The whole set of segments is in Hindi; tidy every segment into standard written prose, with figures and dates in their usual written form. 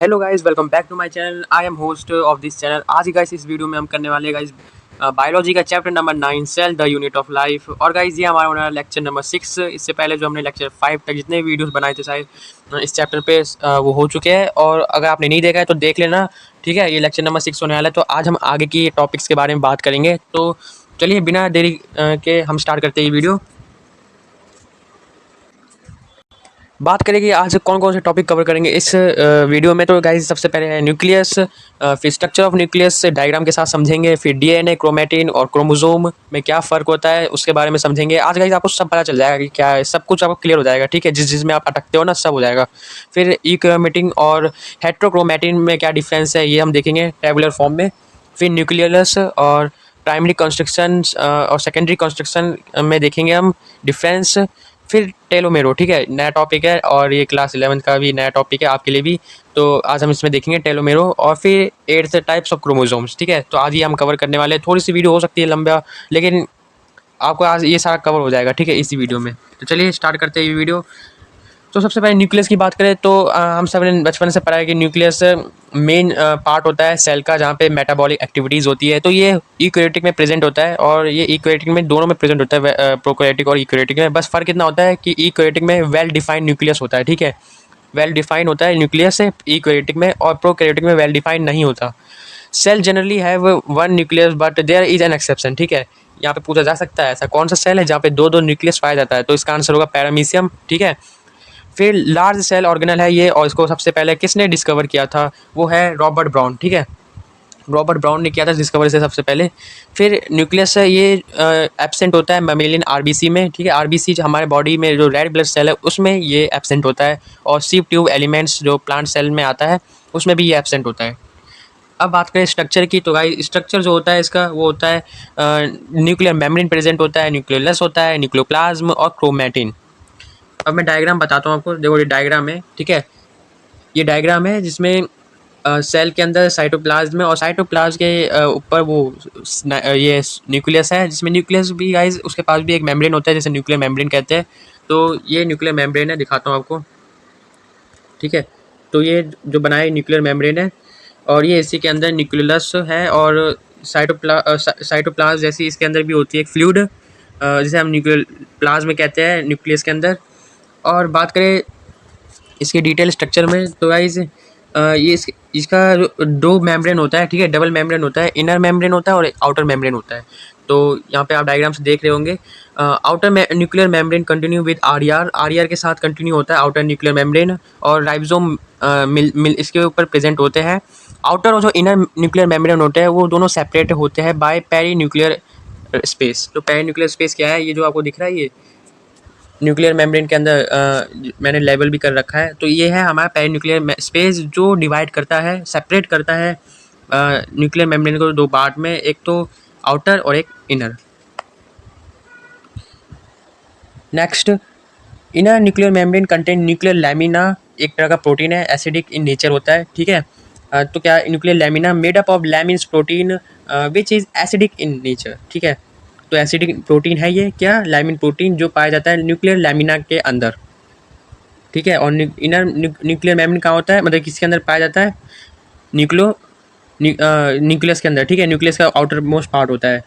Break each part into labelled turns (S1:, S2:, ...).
S1: Hello guys, welcome back to my channel. I am host of this channel. आज गाइस इस वीडियो में हम करने वाले हैं गाइस बायोलॉजी का chapter number 9 cell the unit of life. और गाइस ये हमारा होना है लेक्चर नंबर 6। इससे पहले जो हमने लेक्चर 5 तक जितने वीडियोस बनाए थे शायद इस चैप्टर पे वो हो चुके हैं। और अगर आपने नहीं देखा है तो देख लेना, ठीक है। ये लेक्चर नंबर 6 होने वाला है। तो आज हम आगे की टॉपिक्स के बारे में बात करेंगे। तो चलिए बिना देरी के हम स्टार्ट करते हैं ये वीडियो। बात करें कि आज कौन कौन से टॉपिक कवर करेंगे इस वीडियो में। तो गाइस सबसे पहले है न्यूक्लियस, फिर स्ट्रक्चर ऑफ न्यूक्लियस डायग्राम के साथ समझेंगे। फिर डीएनए, क्रोमेटिन और क्रोमोसोम में क्या फ़र्क होता है उसके बारे में समझेंगे। आज गाइस आपको सब पता चल जाएगा कि क्या है, सब कुछ आपको क्लियर हो जाएगा, ठीक है। जिस जिसमें आप अटकते हो ना सब हो जाएगा। फिर ई क्रोमेटिन और हेट्रोक्रोमेटिन में क्या डिफरेंस है ये हम देखेंगे टेबुलर फॉर्म में। फिर न्यूक्लियस और प्राइमरी कंस्ट्रक्शन और सेकेंडरी कंस्ट्रक्शन में देखेंगे हम डिफरेंस। फिर टेलोमेरो, ठीक है, नया टॉपिक है और ये क्लास 11th का भी नया टॉपिक है आपके लिए भी। तो आज हम इसमें देखेंगे टेलोमेरो। और फिर 8th टाइप्स ऑफ क्रोमोसोम्स, ठीक है। तो आज ये हम कवर करने वाले हैं। थोड़ी सी वीडियो हो सकती है लंबा, लेकिन आपको आज ये सारा कवर हो जाएगा, ठीक है, इसी वीडियो में। तो चलिए स्टार्ट करते हैं ये वीडियो। तो सबसे पहले न्यूक्लियस की बात करें तो हम सब ने बचपन से पढ़ा है कि न्यूक्लियस मेन पार्ट होता है सेल का, जहाँ पे मेटाबॉलिक एक्टिविटीज़ होती है। तो ये यूकैरियोटिक में प्रेजेंट होता है और ये यूकैरियोटिक में दोनों में प्रेजेंट होता है, प्रोकैरियोटिक और यूकैरियोटिक में। बस फ़र्क इतना होता है कि यूकैरियोटिक में वेल डिफाइंड न्यूक्लियस होता है, ठीक है। वेल डिफाइंड होता है न्यूक्लियस है यूकैरियोटिक में, और प्रोकैरियोटिक में वेल डिफाइंड नहीं होता। Cell generally have one nucleus but there is an exception, ठीक है। यहाँ पे पूछा जा सकता है ऐसा कौन सा सेल है जहाँ पे दो दो न्यूक्लियस पाया जाता है, तो इसका आंसर होगा पैरामीशियम, ठीक है। फिर लार्ज सेल ऑर्गेनल है ये, और इसको सबसे पहले किसने डिस्कवर किया था, वो है रॉबर्ट ब्राउन, ठीक है। रॉबर्ट ब्राउन ने किया था डिस्कवर से सबसे पहले। फिर न्यूक्लियस है ये एब्सेंट होता है मेमेलियन आरबीसी में, ठीक है। आरबीसी जो हमारे बॉडी में जो रेड ब्लड सेल है उसमें ये एब्सेंट होता है। और सीप ट्यूब एलिमेंट्स जो प्लांट सेल में आता है उसमें भी ये एब्सेंट होता है। अब बात करें स्ट्रक्चर की, तो गाइस स्ट्रक्चर जो होता है इसका वो होता है न्यूक्लियर मेम्ब्रेन प्रेजेंट होता है, न्यूक्लियोलस होता है, न्यूक्लियोप्लाज्म और क्रोमैटिन। अब मैं डायग्राम बताता हूँ आपको। देखो ये डायग्राम है, ठीक है। ये डायग्राम है जिसमें सेल के अंदर साइटोप्लाज्म में, और साइटोप्लाज्म के ऊपर वो ये न्यूक्लियस है, जिसमें न्यूक्लियस भी गाइस उसके पास भी एक मेम्ब्रेन होता है जिसे न्यूक्लियर मेम्ब्रेन कहते हैं। तो ये न्यूक्लियर मेम्ब्रेन है, दिखाता हूँ आपको, ठीक है। तो ये जो बनाया है न्यूक्लियर मेम्ब्रेन है, और ये इसी के अंदर न्यूक्लियस है। और साइटोप्लाज्म जैसी इसके अंदर भी होती है एक फ्लूइड, जिसे हम न्यूक्लियर प्लाज्म कहते हैं न्यूक्लियस के अंदर। और बात करें इसके डिटेल स्ट्रक्चर में, तो गाइस ये इसका दो मेम्ब्रेन होता है, ठीक है। डबल मेम्ब्रेन होता है, इनर मेम्ब्रेन होता है और आउटर मेम्ब्रेन होता है। तो यहाँ पे आप डायग्राम से देख रहे होंगे, outer nuclear membrane continue with R के साथ कंटिन्यू होता है आउटर न्यूक्लियर मेम्ब्रेन। और राइबोसोम मिल इसके ऊपर प्रेजेंट होते हैं। आउटर और जो इनर न्यूक्लियर मेम्ब्रेन होते हैं वो दोनों सेपरेट होते हैं बाय पेरी न्यूक्लियर स्पेस। तो पेरी न्यूक्लियर स्पेस क्या है, ये जो आपको दिख रहा है ये न्यूक्लियर मेम्ब्रेन के अंदर मैंने लेबल भी कर रखा है। तो ये है हमारा पेरी न्यूक्लियर स्पेस जो डिवाइड करता है, सेपरेट करता है न्यूक्लियर मेम्ब्रेन को दो पार्ट में, एक तो आउटर और एक inner. Next, inner nuclear membrane contain nuclear lamina, एक तरह का प्रोटीन है, एसिडिक इन नेचर होता है, ठीक है। तो क्या nuclear lamina made up of lamins protein which is acidic in nature, ठीक है। तो एसिडिक प्रोटीन है ये क्या, लैमिन प्रोटीन जो पाया जाता है न्यूक्लियर लैमिना के अंदर, ठीक है। और इनर न्यूक्लियर मेम्ब्रेन कहाँ होता है, मतलब किसके अंदर पाया जाता है, न्यूक्लियस के अंदर, ठीक है। न्यूक्लियस का आउटर मोस्ट पार्ट होता है,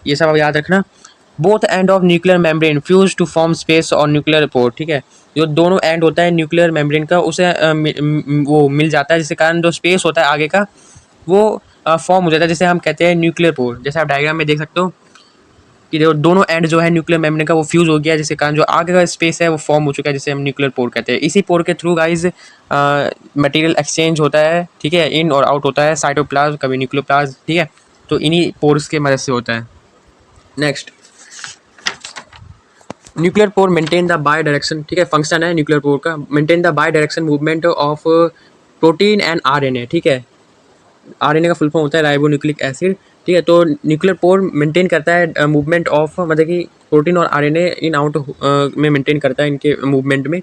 S1: ये सब आप याद रखना। Both end of nuclear membrane fuse to form space और न्यूक्लियर पोर, ठीक है। जो दोनों एंड होता है न्यूक्लियर मेम्ब्रेन का उसे वो मिल जाता है, जिसके कारण जो स्पेस होता है आगे का वो फॉर्म हो जाता है, जिसे हम कहते हैं न्यूक्लियर पोर। जैसे आप डायग्राम में देख सकते हो कि जो दोनों एंड जो है न्यूक्लियर मेम्ब्रेन का वो फ्यूज हो गया, जिसके कारण जो आगे का स्पेस है वो फॉर्म हो चुका है, जिसे हम न्यूक्लियर पोर कहते हैं। इसी पोर के थ्रू गाइज मटेरियल एक्सचेंज होता है, ठीक है, इन और आउट होता है, साइटोप्लाज्म कभी न्यूक्लियोप्लाज्म, ठीक है। तो इन्हीं पोर्स के मदद से होता है। Next, nuclear pore maintain the by direction, ठीक है। फंक्शन है न्यूक्लियर पोर का, maintain the by direction movement of protein and RNA, ठीक है। आरएनए का फुल फॉर्म होता है राइबो न्यूक्लिक एसिड, ठीक है। तो न्यूक्लियर पोर मेंटेन करता है मूवमेंट ऑफ, मतलब कि प्रोटीन और आरएनए इन आउट में मेंटेन करता है इनके मूवमेंट में।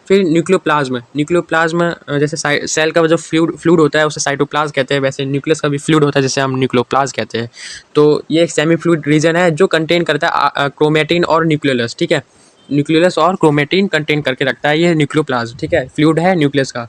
S1: फिर न्यूक्लियोप्लाज्म जैसे सेल का जो फ्लूइड होता है उसे साइटोप्लाज्म कहते हैं, वैसे न्यूक्लियस का भी फ्लूइड होता है जिसे हम न्यूक्लियोप्लाज्म कहते हैं। तो ये एक सेमी फ्लूइड रीजन है जो कंटेन करता है क्रोमेटिन और न्यूक्लियोलस, ठीक है। न्यूक्लियोलस और क्रोमेटिन कंटेन करके रखता है ये न्यूक्लियोप्लाज्म, ठीक है। फ्लूइड है न्यूक्लियस का।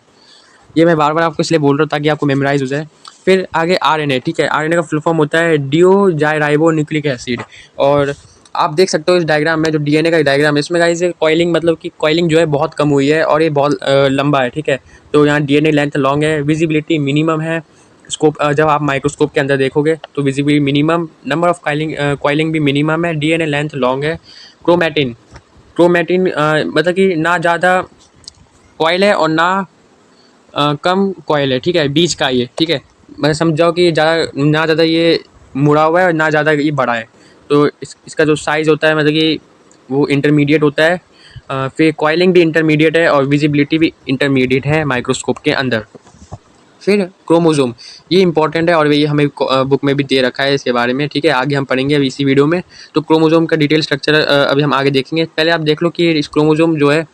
S1: ये मैं बार बार आपको इसलिए बोल रहा हूँ ताकि आपको मेमोराइज हो जाए। फिर आगे आरएनए, ठीक है, आरएनए का फुल फॉर्म होता है डिओक्सिराइबो न्यूक्लिक एसिड। और आप देख सकते हो इस डायग्राम में, जो डीएनए का डायग्राम है, इसमें गाइस कॉइलिंग, मतलब कि कॉइलिंग जो है बहुत कम हुई है और ये बहुत लंबा है, ठीक है। तो यहाँ डीएनए लेंथ लॉन्ग है, विजिबिलिटी मिनिमम है। स्कोप, जब आप माइक्रोस्कोप के अंदर देखोगे तो visibility minimum, number of coiling भी मिनिमम है, डीएनए लेंथ लॉन्ग है। क्रोमैटिन, क्रोमैटिन मतलब कि ना ज़्यादा कॉइल है और ना कम कॉइल है, ठीक है, बीच का ये, ठीक है। मतलब समझाओ कि ज़्यादा ना ज़्यादा ये मुड़ा हुआ है और ना ज़्यादा ये बड़ा है। तो इसका जो साइज़ होता है, मतलब कि वो इंटरमीडिएट होता है। फिर कॉइलिंग भी इंटरमीडिएट है और विजिबिलिटी भी इंटरमीडिएट है माइक्रोस्कोप के अंदर। फिर क्रोमोसोम, ये इंपॉर्टेंट है और ये हमें बुक में भी दे रखा है इसके बारे में, ठीक है, आगे हम पढ़ेंगे अभी इसी वीडियो में। तो क्रोमोसोम का डिटेल स्ट्रक्चर अभी हम आगे देखेंगे। पहले आप देख लो कि इस क्रोमोसोम जो है,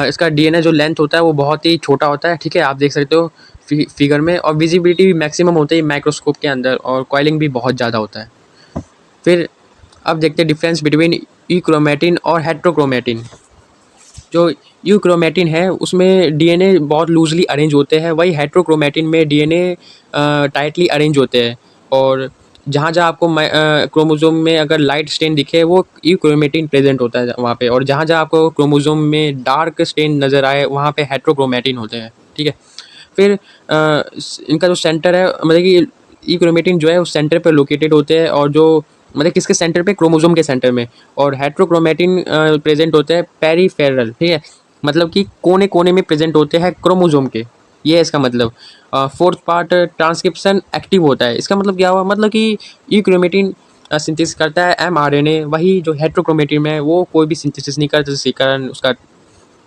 S1: इसका डीएनए जो लेंथ होता है वो बहुत ही छोटा होता है, ठीक है, आप देख सकते हो फिगर में। और विजिबिलिटी भी मैक्सिमम होती है माइक्रोस्कोप के अंदर, और कॉइलिंग भी बहुत ज़्यादा होता है। फिर अब देखते हैं डिफरेंस बिटवीन यूक्रोमेटिन और हेट्रोक्रोमेटिन। जो यूक्रोमेटिन है उसमें डीएनए बहुत लूजली अरेंज होते हैं, वही हेट्रोक्रोमेटिन में डीएनए टाइटली अरेंज होते हैं। और जहाँ जहाँ आपको क्रोमोसोम में अगर लाइट स्टेन दिखे वो यूक्रोमेटिन प्रेजेंट होता है वहाँ पे, और जहाँ जहाँ आपको क्रोमोसोम में डार्क स्टेन नज़र आए वहाँ पे हेट्रोक्रोमेटिन होते हैं, ठीक है। फिर इनका जो सेंटर है, मतलब कि यूक्रोमेटिन जो है उस सेंटर पे लोकेटेड होते हैं, और जो मतलब किसके सेंटर पे, क्रोमोसोम के सेंटर में। और हेट्रोक्रोमेटिन प्रेजेंट होते हैं पेरीफेरल, ठीक है, मतलब कि कोने कोने में प्रेजेंट होते हैं क्रोमोसोम के। ये है इसका मतलब। फोर्थ पार्ट ट्रांसक्रिप्शन एक्टिव होता है, इसका मतलब क्या हुआ, मतलब कि यूक्रोमेटिन सिंथेसिस करता है एमआरएनए, वही जो हेट्रोक्रोमेटिन में है वो कोई भी सिंथेसिस नहीं करता, जिसके कारण उसका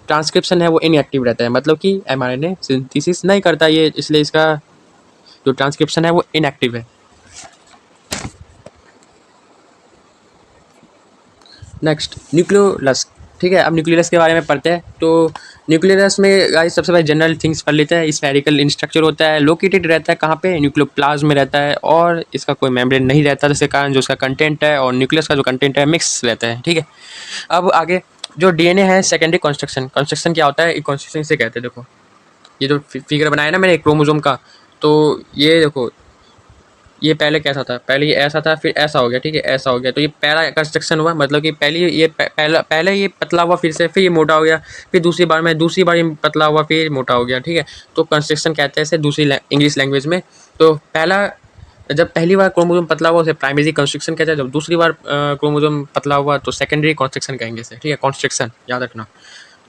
S1: ट्रांसक्रिप्शन है वो इनएक्टिव रहता है, मतलब कि एमआरएनए सिंथेसिस नहीं करता ये, इसलिए इसका जो ट्रांसक्रिप्शन है वो इनएक्टिव है। नेक्स्ट न्यूक्लियोलस, ठीक है, अब न्यूक्लियस के बारे में पढ़ते हैं। तो न्यूक्लियस में गाइस सबसे पहले जनरल थिंग्स पढ़ लेते हैं। स्फेरिकल इन स्ट्रक्चर होता है, लोकेटेड रहता है कहाँ पे, न्यूक्लियोप्लाज्म में रहता है, और इसका कोई मेम्ब्रेन नहीं रहता, जिसके कारण जो उसका कंटेंट है और न्यूक्लियस का जो कंटेंट है मिक्स रहता है, ठीक है। अब आगे जो डीएनए है, सेकेंडरी कंस्ट्रक्शन, कंस्ट्रक्शन क्या होता है, कंस्ट्रक्शन से कहते हैं। देखो ये जो फिगर बनाया ना मैंने क्रोमोसोम का, तो ये देखो, ये पहले कैसा था, पहले ये ऐसा था, फिर ऐसा हो गया, ठीक है, ऐसा हो गया। तो ये पहला कंस्ट्रक्शन हुआ, मतलब कि पहले ये पहले ये पतला हुआ, फिर ये मोटा हो गया, फिर दूसरी बार ये पतला हुआ, फिर मोटा हो गया, ठीक है। तो कंस्ट्रक्शन कहते हैं इसे दूसरी इंग्लिश लैंग्वेज में। तो जब पहली बार क्रोमोसोम पतला हुआ उसे प्राइमरी कंस्ट्रक्शन कहते हैं, जब दूसरी बार क्रोमोसोम पतला हुआ तो सेकेंडरी कंस्ट्रक्शन कहेंगे इसे, ठीक है, कॉन्स्ट्रक्शन याद रखना।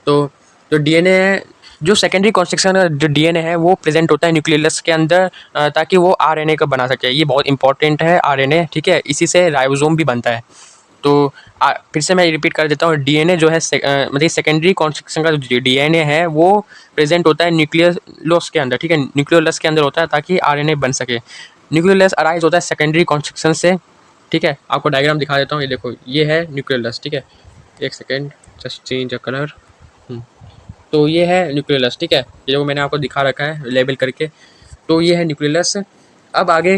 S1: तो जो डीएनए है, जो सेकेंडरी कंस्ट्रक्शन जो डीएनए है वो प्रेजेंट होता है न्यूक्लियस के अंदर, ताकि वो आरएनए का बना सके। ये बहुत इंपॉर्टेंट है आरएनए, ठीक है, इसी से राइबोसोम भी बनता है। तो फिर से मैं रिपीट कर देता हूँ, डीएनए जो है मतलब सेकेंडरी कंस्ट्रक्शन का जो डीएनए है वो प्रेजेंट होता है न्यूक्लियस के अंदर, ठीक है, न्यूक्लियोलस के अंदर होता है ताकि आरएनए बन सके। न्यूक्लियोलस अराइज होता है सेकेंडरी कंस्ट्रक्शन से, ठीक है। आपको डायग्राम दिखा देता हूँ, ये देखो, ये है न्यूक्लियोलस, ठीक है। एक second, just change a colour. तो ये है न्यूक्लियस, ठीक है, ये जो मैंने आपको दिखा रखा है लेबल करके। तो ये है न्यूक्लियस। अब आगे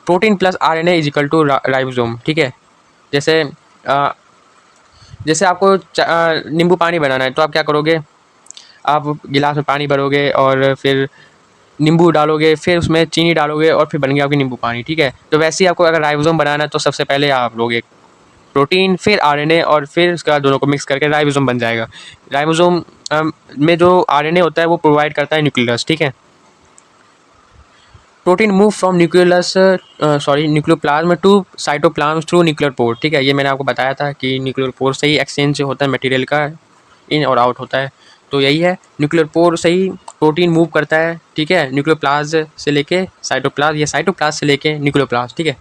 S1: protein plus RNA is equal to ribosome, ठीक है। जैसे जैसे आपको नींबू पानी बनाना है तो आप क्या करोगे, आप गिलास में पानी भरोगे और फिर नींबू डालोगे, फिर उसमें चीनी डालोगे और फिर बन गया आपकी नींबू पानी, ठीक है। तो वैसे ही आपको अगर राइबोसोम बनाना है तो सबसे पहले आप लोगे प्रोटीन, फिर आरएनए, और फिर उसके बाद दोनों को मिक्स करके राइबोसोम बन जाएगा। राइबोसोम में जो आरएनए होता है वो प्रोवाइड करता है न्यूक्लियस, ठीक है। Protein move from nucleoplasm to cytoplasm through nuclear pore, ठीक है, ये मैंने आपको बताया था कि न्यूक्लियर पोर से ही एक्सचेंज होता है मटेरियल का, इन और आउट होता है। तो यही है, न्यूक्लियर पोर से ही प्रोटीन मूव करता है, ठीक है, न्यूक्लियोप्लाज्म से लेके साइटोप्लाज्म, या साइटोप्लाज्म से लेके न्यूक्लियोप्लाज्म, ठीक है।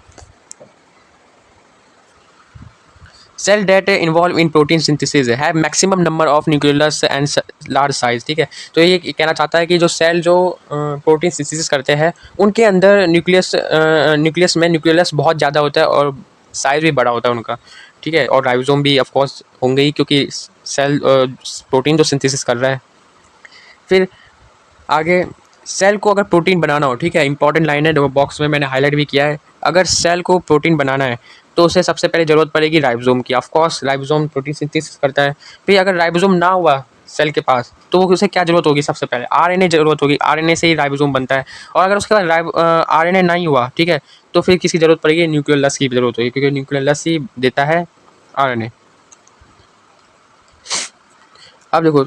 S1: Cell that involve in protein synthesis है maximum number of nucleus and large size, ठीक है। तो ये कहना चाहता है कि जो सेल जो प्रोटीन सिंथेसिस करते हैं उनके अंदर न्यूक्लियस में न्यूक्लियस बहुत ज़्यादा होता है और साइज भी बड़ा होता है उनका, ठीक है। और राइबोसोम भी ऑफ कोर्स होंगे ही, क्योंकि सेल प्रोटीन जो सिंथेसिस कर रहा है। फिर आगे सेल को अगर प्रोटीन बनाना हो, ठीक है, इंपॉर्टेंट लाइन है, जो बॉक्स में मैंने हाईलाइट भी किया है, अगर सेल को प्रोटीन बनाना है तो उसे सबसे पहले ज़रूरत पड़ेगी राइबोसोम की। Of course ribosome protein synthesis करता है। फिर अगर राइबोसोम ना हुआ सेल के पास, तो उसे क्या ज़रूरत होगी? सबसे पहले आरएनए ज़रूरत होगी, आरएनए से ही राइबोसोम बनता है। और अगर उसके बाद आरएनए नहीं हुआ, ठीक है, तो फिर किसकी ज़रूरत पड़ेगी? न्यूक्लियोलस की ज़रूरत होगी, क्योंकि न्यूक्लियोलस ही देता है आरएनए। अब देखो,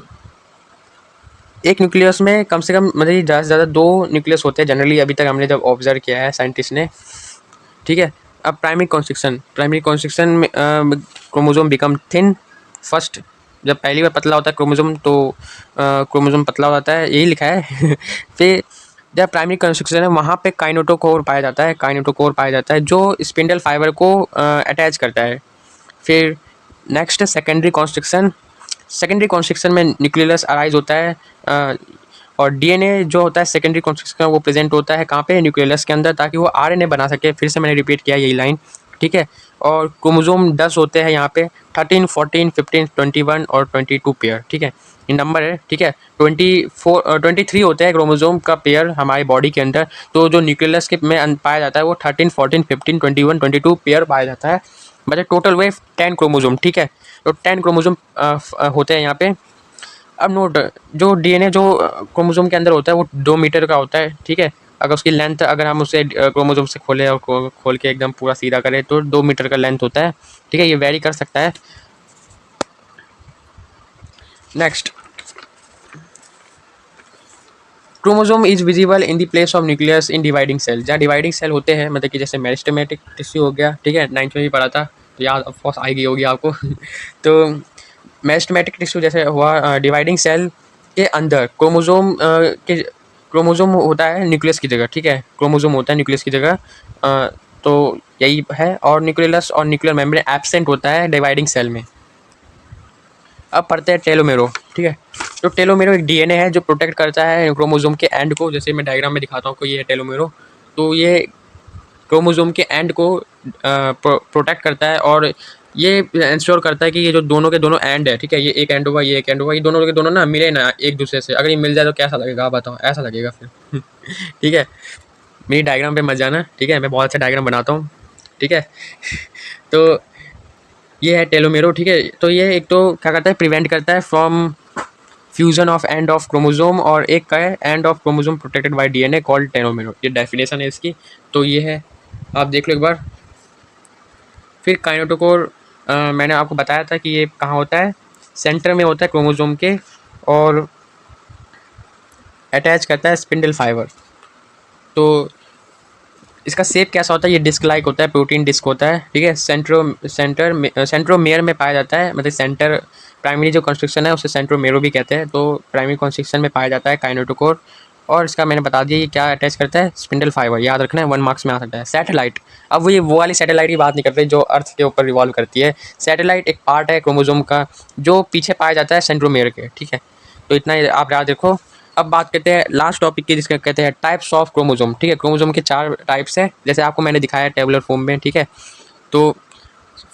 S1: एक न्यूक्लियस में कम से कम मतलब ज़्यादा से ज़्यादा 2 न्यूक्लियस होते हैं जनरली, अभी तक हमने जब ऑब्जर्व किया है साइंटिस्ट ने, ठीक है। अब प्राइमरी कॉन्स्ट्रिक्शन में क्रोमोसोम बिकम थिन फर्स्ट। जब पहली बार पतला होता है क्रोमोसोम, तो क्रोमोसोम पतला हो जाता है, यही लिखा है। फिर जब प्राइमरी कॉन्स्ट्रिक्शन है, वहाँ पे काइनेटोकोर पाया जाता है, जो स्पिंडल फाइबर को अटैच करता है। फिर नेक्स्ट सेकेंडरी कॉन्स्ट्रिक्शन में न्यूक्लियस अराइज होता है, और डीएनए जो होता है सेकेंडरी कॉन्स्ट्रिक्शन वो प्रेजेंट होता है कहाँ पे? न्यूक्लियस के अंदर, ताकि वो आरएनए बना सके। फिर से मैंने रिपीट किया यही लाइन, ठीक है। और क्रोमोसोम 10 होते हैं यहाँ पे, 13, 14, 15, 21 और 22 पेयर, ठीक है, ये नंबर है, ठीक है। 23 होते हैं क्रोमोसोम का पेयर हमारी बॉडी के अंदर, तो जो न्यूक्लियस के में पाया जाता है वो 13, 14, 15, 21, 22 पेयर पाया जाता है। मतलब टोटल वे 10 क्रोमोसोम, ठीक है। तो 10 क्रोमोसोम होते हैं यहाँ पे। अब नोट, जो डीएनए जो क्रोमोसोम के अंदर होता है वो 2 मीटर का होता है, ठीक है। अगर उसकी लेंथ, अगर हम उसे क्रोमोसोम से खोले और खोल के एकदम पूरा सीधा करें, तो 2 मीटर का लेंथ होता है, ठीक है। ये वेरी कर सकता है। Next, chromosome is visible in the place of nucleus in dividing cell. जहाँ डिवाइडिंग सेल होते हैं, मतलब कि जैसे मेरिस्टेमेटिक टिश्यू हो गया, ठीक है, 9th में भी पढ़ा था, तो याद ऑफकोर्स आई गई होगी आपको। तो मेरिस्टेमेटिक टिश्यू जैसे हुआ, डिवाइडिंग सेल के अंदर क्रोमोसोम होता है न्यूक्लियस की जगह, ठीक है, क्रोमोसोम होता है न्यूक्लियस की जगह, तो यही है। और न्यूक्लियस और न्यूक्लियर मेम्ब्रेन एब्सेंट होता है डिवाइडिंग सेल में। अब पढ़ते हैं टेलोमेरो, ठीक है। तो टेलोमेरो एक डीएनए है जो प्रोटेक्ट करता है क्रोमोसोम के एंड को, जैसे मैं डायग्राम में दिखाता हूँ, ये है टेलोमेरो। तो ये क्रोमोसोम के एंड को प्रोटेक्ट करता है, और ये इंश्योर करता है कि ये जो दोनों के दोनों एंड है, ठीक है, ये एक एंड होगा, ये एक एंड होगा, ये दोनों के दोनों ना मिले ना एक दूसरे से। अगर ये मिल जाए तो कैसा लगेगा आप बताओ? ऐसा लगेगा फिर। ठीक है, मेरी डायग्राम पे मत जाना, ठीक है, मैं बहुत अच्छा डायग्राम बनाता हूँ, ठीक है। तो ये है टेलोमेरो, ठीक है। तो ये एक तो क्या करता है? प्रिवेंट करता है from fusion of end of chromosome, और एक का है end of chromosome protected by DNA called telomere. ये डेफिनेशन है इसकी, तो ये है, आप देख लो एक बार। फिर काइनेटोकोर, मैंने आपको बताया था कि ये कहाँ होता है? सेंटर में होता है क्रोमोसोम के, और अटैच करता है स्पिंडल फाइबर। तो इसका शेप कैसा होता है? ये डिस्क लाइक होता है, प्रोटीन डिस्क होता है, ठीक है। सेंट्रोमेयर में पाया जाता है, मतलब सेंटर, प्राइमरी जो कंस्ट्रक्शन है उसे सेंट्रोमेरो भी कहते हैं। तो प्राइमरी कंस्ट्रक्शन में पाया जाता है काइनेटोकोर, और इसका मैंने बता दिया ये क्या अटैच करता है? Spindle fibre. याद रखना है, 1 मार्क्स में आ सकता है। सैटेलाइट, अब वो वाली सैटेलाइट की बात नहीं करते जो अर्थ के ऊपर रिवॉल्व करती है। सैटेलाइट एक पार्ट है क्रोमोसोम का जो पीछे पाया जाता है सेंट्रोमेयर के, ठीक है। तो इतना आप याद रखो। अब बात करते हैं लास्ट टॉपिक की, जिसका कहते हैं टाइप्स ऑफ क्रोमोसोम, ठीक है। क्रोमोसोम के 4 टाइप्स है, जैसे आपको मैंने दिखाया टेबुलर फॉर्म में, ठीक है। तो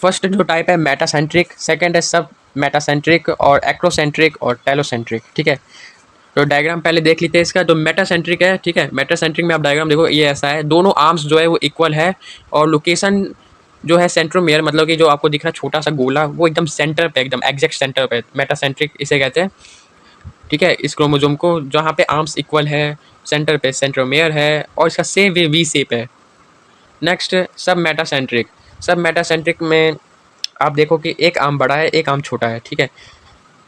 S1: फर्स्ट जो टाइप है मेटासेंट्रिक, सेकंड है सब मेटासेंट्रिक, और एक्रोसेंट्रिक और टेलोसेंट्रिक, ठीक है। तो डायग्राम पहले देख लेते हैं इसका। तो मेटासेंट्रिक है, ठीक है। मेटासेंट्रिक में आप डायग्राम देखो, ये ऐसा है, दोनों आर्म्स जो है वो इक्वल है, और लोकेशन जो है सेंट्रोमेयर, मतलब कि जो आपको दिख रहा है छोटा सा गोला, वो एकदम सेंटर पे, एकदम एग्जैक्ट सेंटर पे मेटासेंट्रिक इसे कहते हैं, ठीक है। इस क्रोमोसोम को, जहाँ पे आर्म्स इक्वल है, सेंटर पे सेंट्रोमेयर है, और इसका सेम वे वी शेप है। नेक्स्ट सब मेटासेंट्रिक में आप देखो कि एक आर्म बड़ा है, एक आर्म छोटा है, ठीक है।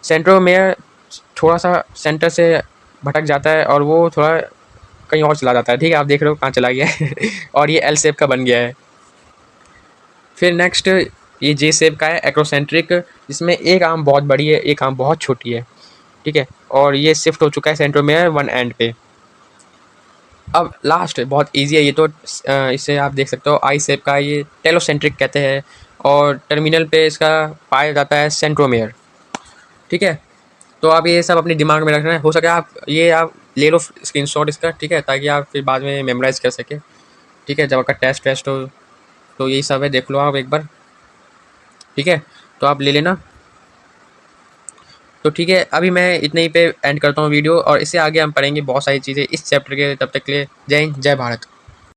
S1: सेंट्रोमेयर थोड़ा सा सेंटर से भटक जाता है, और वो थोड़ा कहीं और चला जाता है, ठीक है। आप देख रहे हो कहाँ चला गया है। और ये एल शेप का बन गया है। फिर नेक्स्ट, ये जे शेप का है एक्रोसेंट्रिक, जिसमें एक आर्म बहुत बड़ी है, एक आर्म बहुत छोटी है, ठीक है। और ये शिफ्ट हो चुका है सेंट्रोमेयर 1 एंड पे। अब लास्ट बहुत इजी है ये तो, इसे आप देख सकते हो आई शेप का, ये टेलोसेंट्रिक कहते हैं, और टर्मिनल पे इसका पाया जाता है सेंट्रोमेयर, ठीक है। तो आप ये सब अपने दिमाग में रखना है, हो सके आप ले लो स्क्रीनशॉट इसका, ठीक है, ताकि आप फिर बाद में मेमोराइज कर सके, ठीक है, जब आपका टेस्ट हो। तो यही सब है, देख लो आप एक बार, ठीक है। तो आप ले लेना। तो ठीक है, अभी मैं इतने ही पे एंड करता हूँ वीडियो, और इससे आगे हम पढ़ेंगे बहुत सारी चीज़ें इस चैप्टर के। तब तक के लिए जय हिंद, जय भारत।